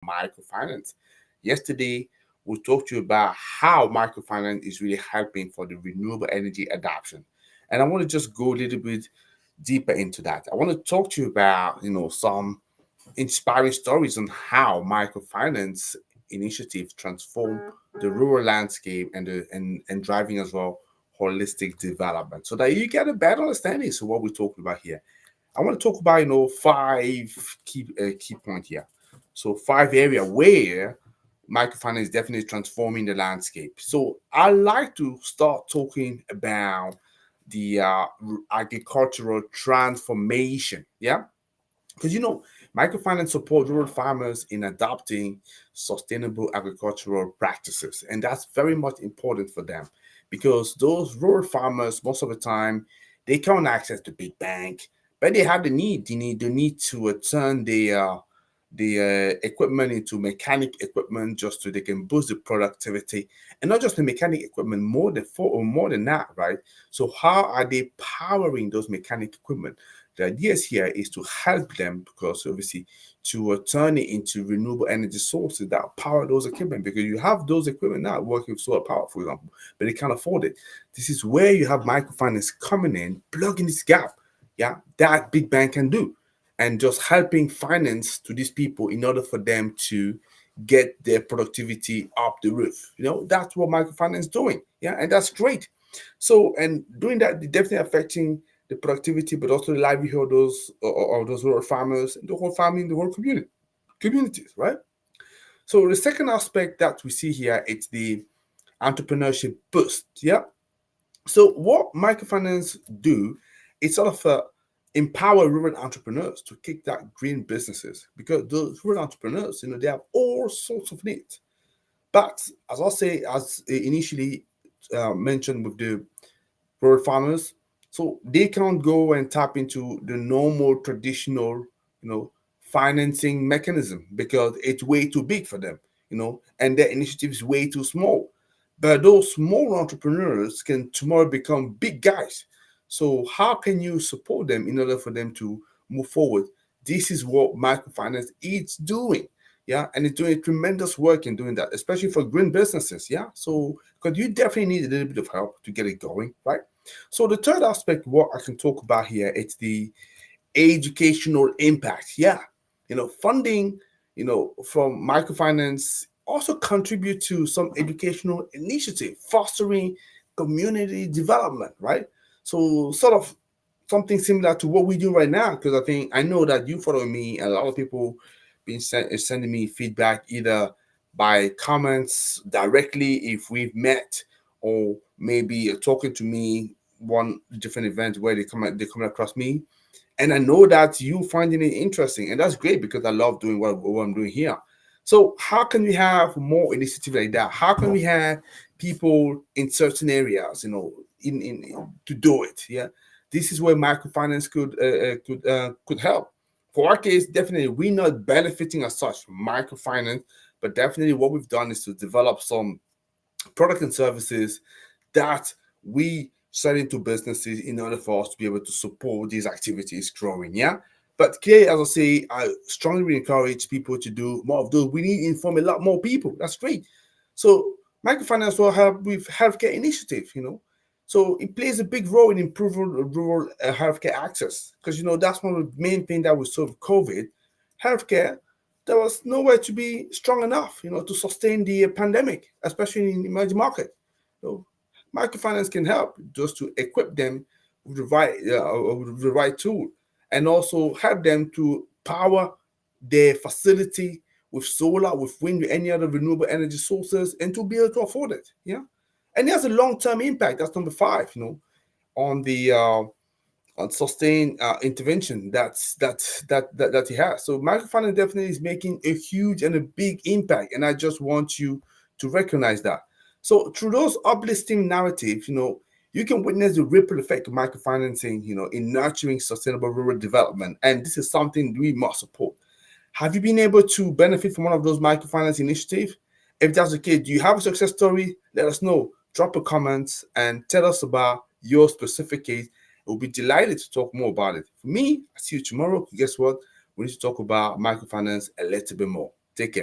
microfinance. Yesterday, we talked to you about how microfinance is really helping for the renewable energy adoption. And I want to just go a little bit deeper into that. I want to talk to you about, some inspiring stories on how microfinance initiative transform the rural landscape and driving as well holistic development so that you get a better understanding of what we're talking about here. I want to talk about five key points here. So five area where microfinance is definitely transforming the landscape. So I like to start talking about the agricultural transformation. Yeah, because microfinance support rural farmers in adopting sustainable agricultural practices, and that's very much important for them because those rural farmers most of the time they can't access the big bank, but they have the need to turn the equipment into mechanic equipment just so they can boost the productivity, and not just the mechanic equipment, more than that, right? So how are they powering those mechanic equipment? The idea here is to help them because obviously to turn it into renewable energy sources that power those equipment, because you have those equipment now working with solar power, for example, but they can't afford it. This is where you have microfinance coming in, plugging this gap, yeah, that big bank can do, and just helping finance to these people in order for them to get their productivity up the roof. That's what microfinance is doing, yeah, and that's great. So, and doing that, definitely affecting the productivity, but also the livelihood of those rural farmers and the whole family and the whole communities, right? So the second aspect that we see here is the entrepreneurship boost. Yeah. So what microfinance do is sort of empower rural entrepreneurs to kick that green businesses, because those rural entrepreneurs, they have all sorts of needs. But as I say, as initially mentioned with the rural farmers, so they can't go and tap into the normal traditional, you know, financing mechanism because it's way too big for them, and their initiative is way too small. But those small entrepreneurs can tomorrow become big guys. So how can you support them in order for them to move forward? This is what microfinance is doing. Yeah, and it's doing tremendous work in doing that, especially for green businesses. Yeah, so because you definitely need a little bit of help to get it going, right? So the third aspect, what I can talk about here, it's the educational impact. Yeah, funding, from microfinance also contribute to some educational initiative, fostering community development, right? So sort of something similar to what we do right now, because I know that you follow me, and a lot of people sending me feedback either by comments directly if we've met, or maybe talking to me one different event where they come across me, and I know that you finding it interesting, and that's great because I love doing what I'm doing here. So how can we have more initiative like that? How can we have people in certain areas, in to do it? Yeah, this is where microfinance could help. For our case, definitely we're not benefiting as such from microfinance, but definitely what we've done is to develop some product and services that we sell into businesses in order for us to be able to support these activities growing. Yeah. But clearly, as I say, I strongly encourage people to do more of those. We need to inform a lot more people. That's great. So microfinance will help with healthcare initiative, So it plays a big role in improving rural healthcare access, because that's one of the main things that we saw with COVID. Healthcare, there was nowhere to be strong enough, to sustain the pandemic, especially in the emerging market. So microfinance can help just to equip them with the right tool, and also help them to power their facility with solar, with wind, with any other renewable energy sources, and to be able to afford it. Yeah, and it has a long-term impact. That's number five. On the on sustained intervention that he has. So microfinance definitely is making a huge and a big impact, and I just want you to recognize that. So through those uplifting narratives, you can witness the ripple effect of microfinancing, in nurturing sustainable rural development, and this is something we must support. Have you been able to benefit from one of those microfinance initiatives? If that's the case, do you have a success story? Let us know. Drop a comment and tell us about your specific case. We'll be delighted to talk more about it. For me, I see you tomorrow. Guess what? We need to talk about microfinance a little bit more. Take care.